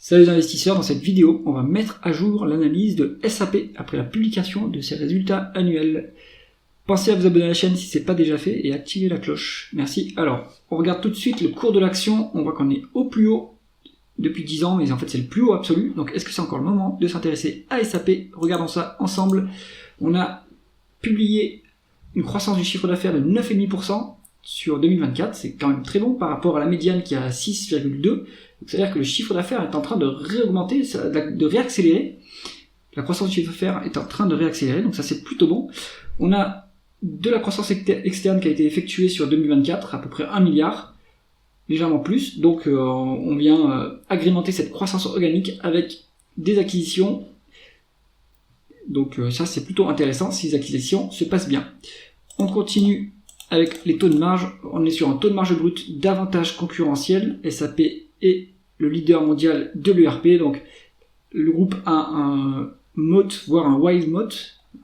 Salut les investisseurs, dans cette vidéo, on va mettre à jour l'analyse de SAP après la publication de ses résultats annuels. Pensez à vous abonner à la chaîne si ce n'est pas déjà fait et activer la cloche. Merci. Alors, on regarde tout de suite le cours de l'action. On voit qu'on est au plus haut depuis 10 ans, mais en fait c'est le plus haut absolu. Donc est-ce que c'est encore le moment de s'intéresser à SAP? Regardons ça ensemble. On a publié une croissance du chiffre d'affaires de 9,5% sur 2024. C'est quand même très bon par rapport à la médiane qui est à 6,2%. C'est-à-dire que le chiffre d'affaires est en train de réaugmenter, de réaccélérer. La croissance du chiffre d'affaires est en train de réaccélérer, donc ça c'est plutôt bon. On a de la croissance externe qui a été effectuée sur 2024, à peu près 1 milliard, légèrement plus. Donc on vient agrémenter cette croissance organique avec des acquisitions. Donc ça c'est plutôt intéressant si les acquisitions se passent bien. On continue avec les taux de marge. On est sur un taux de marge brut davantage concurrentiel. SAP est le leader mondial de l'ERP. Donc le groupe a un moat, voire un wise moat,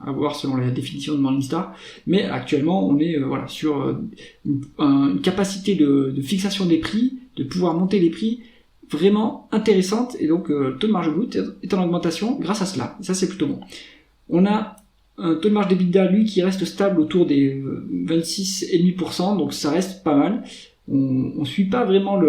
à voir selon la définition de Morningstar, mais actuellement on est sur une capacité de fixation des prix, de pouvoir monter les prix vraiment intéressante, et donc le taux de marge brut est en augmentation grâce à cela, et ça c'est plutôt bon. On a un taux de marge d'EBITDA lui qui reste stable autour des 26,5%, donc ça reste pas mal. On suit pas vraiment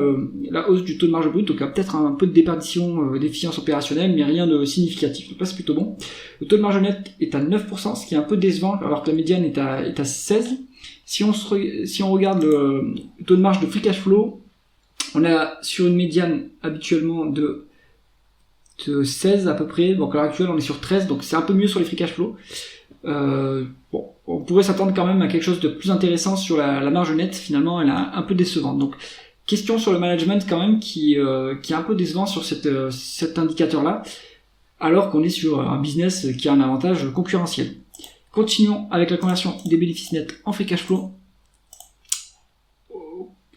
la hausse du taux de marge brut, donc il y a peut-être un peu de déperdition d'efficience opérationnelle, mais rien de significatif, donc là c'est plutôt bon. Le taux de marge net est à 9%, ce qui est un peu décevant, alors que la médiane est à 16%. Si on regarde le taux de marge de free cash flow, on est sur une médiane habituellement de 16 à peu près, donc à l'heure actuelle on est sur 13, donc c'est un peu mieux sur les free cash flow. On pourrait s'attendre quand même à quelque chose de plus intéressant sur la marge nette. Finalement elle est un peu décevante, donc question sur le management quand même qui est un peu décevant sur cet indicateur là, alors qu'on est sur un business qui a un avantage concurrentiel. Continuons avec la conversion des bénéfices nets en free cash flow.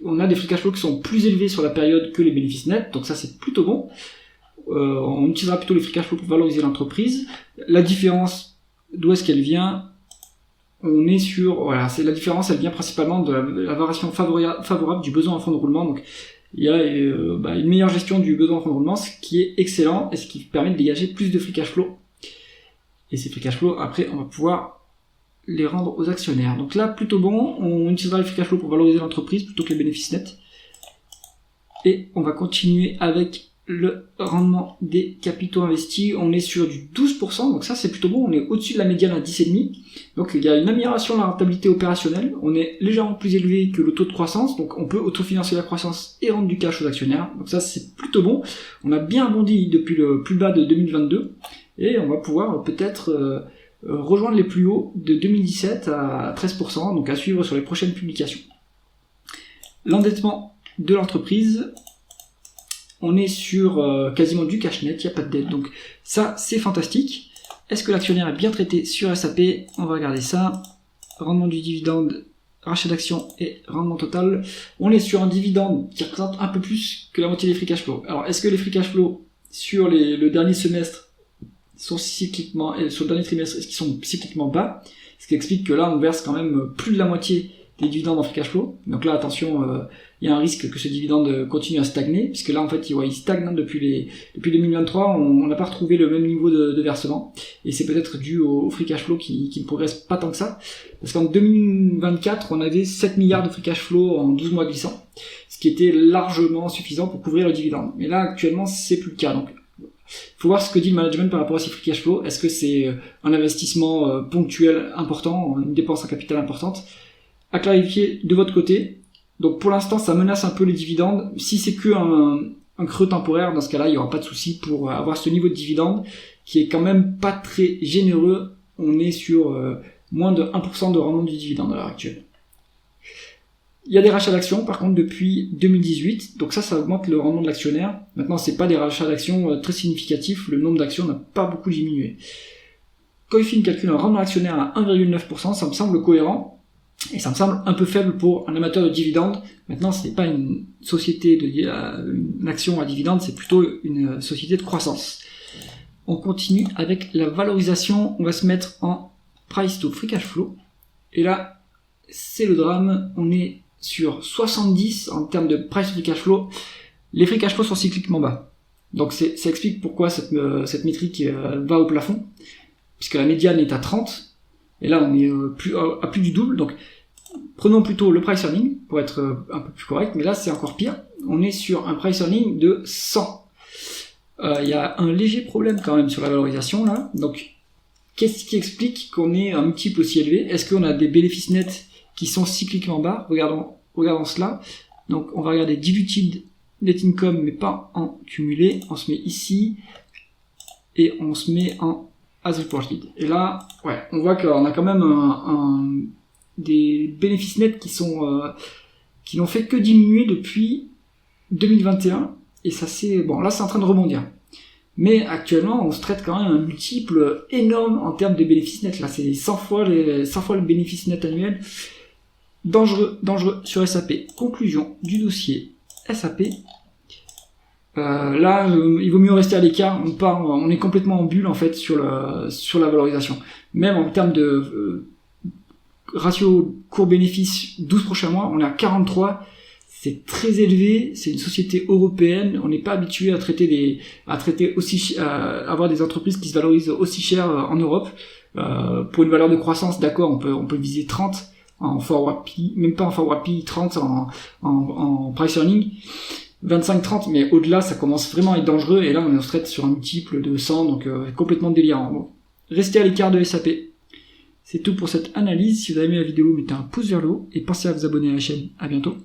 On a des free cash flow qui sont plus élevés sur la période que les bénéfices nets, donc ça c'est plutôt bon. On utilisera plutôt les free cash flow pour valoriser l'entreprise. La différence, d'où est-ce qu'elle vient? On est sur, c'est la différence, elle vient principalement de la variation favorable du besoin en fonds de roulement. Donc il y a une meilleure gestion du besoin en fonds de roulement, ce qui est excellent et ce qui permet de dégager plus de free cash flow. Et ces free cash flow, après, on va pouvoir les rendre aux actionnaires. Donc là, plutôt bon. On utilisera les free cash flow pour valoriser l'entreprise plutôt que les bénéfices nets. Et on va continuer avec le rendement des capitaux investis. On est sur du 12%, donc ça c'est plutôt bon. On est au-dessus de la médiane à 10,5%. Donc il y a une amélioration de la rentabilité opérationnelle. On est légèrement plus élevé que le taux de croissance, donc on peut autofinancer la croissance et rendre du cash aux actionnaires. Donc ça c'est plutôt bon. On a bien bondi depuis le plus bas de 2022 et on va pouvoir peut-être rejoindre les plus hauts de 2017 à 13%, donc à suivre sur les prochaines publications. L'endettement de l'entreprise, on est sur quasiment du cash net, il n'y a pas de dette, donc ça c'est fantastique. Est-ce que l'actionnaire est bien traité sur SAP? On va regarder ça. Rendement du dividende, rachat d'actions et rendement total. On est sur un dividende qui représente un peu plus que la moitié des free cash flow. Alors est-ce que les free cash flow sur le dernier semestre sont cycliquement, et sur le dernier trimestre, est-ce qu'ils sont cycliquement bas? Ce qui explique que là on verse quand même plus de la moitié des dividendes en free cash flow. Donc là attention, il y a un risque que ce dividende continue à stagner, puisque là en fait il stagne depuis 2023, on n'a pas retrouvé le même niveau de versement, et c'est peut-être dû au free cash flow qui ne progresse pas tant que ça, parce qu'en 2024 on avait 7 milliards de free cash flow en 12 mois glissants, ce qui était largement suffisant pour couvrir le dividende. Mais là actuellement c'est plus le cas, donc il faut voir ce que dit le management par rapport à ces free cash flow. Est-ce que c'est un investissement ponctuel important, une dépense en capital importante? À clarifier de votre côté. Donc pour l'instant ça menace un peu les dividendes. Si c'est que un creux temporaire, dans ce cas-là il n'y aura pas de souci pour avoir ce niveau de dividende qui est quand même pas très généreux. On est sur moins de 1% de rendement du dividende à l'heure actuelle. Il y a des rachats d'actions par contre depuis 2018, donc ça augmente le rendement de l'actionnaire. Maintenant c'est pas des rachats d'actions très significatifs, le nombre d'actions n'a pas beaucoup diminué. Coifin calcule un rendement actionnaire à 1,9%, ça me semble cohérent. Et ça me semble un peu faible pour un amateur de dividendes. Maintenant, ce n'est pas une société une action à dividendes, c'est plutôt une société de croissance. On continue avec la valorisation. On va se mettre en price to free cash flow. Et là, c'est le drame. On est sur 70 en termes de price to free cash flow. Les free cash flow sont cycliquement bas. Donc ça explique pourquoi cette métrique va au plafond, puisque la médiane est à 30, et là on est à plus du double. Donc prenons plutôt le price earning pour être un peu plus correct, mais là c'est encore pire. On est sur un price earning de 100. Il y a un léger problème quand même sur la valorisation là. Donc qu'est-ce qui explique qu'on ait un multiple aussi élevé? Est-ce qu'on a des bénéfices nets qui sont cycliquement bas? Regardons cela. Donc on va regarder diluted net income, mais pas en cumulé. On se met ici et on se met en as reported. Et là, ouais, on voit qu'on a quand même des bénéfices nets qui n'ont fait que diminuer depuis 2021. Et ça c'est bon. Là, c'est en train de rebondir. Mais actuellement, on se traite quand même un multiple énorme en termes de bénéfices nets. Là, c'est 100 fois le bénéfice net annuel. Dangereux sur SAP. Conclusion du dossier SAP. Là, il vaut mieux rester à l'écart. On est complètement en bulle en fait sur la valorisation. Même en termes de ratio cours-bénéfice 12 prochains mois, on est à 43. C'est très élevé, c'est une société européenne, on n'est pas habitué à avoir des entreprises qui se valorisent aussi cher en Europe. Pour une valeur de croissance, d'accord, on peut viser 30 en forward P, même pas en forward P, 30 en price earning, 25-30, mais au-delà, ça commence vraiment à être dangereux, et là, on se traite sur un multiple de 100, donc complètement délirant. Bon. Restez à l'écart de SAP. C'est tout pour cette analyse. Si vous avez aimé la vidéo, mettez un pouce vers le haut, et pensez à vous abonner à la chaîne. À bientôt.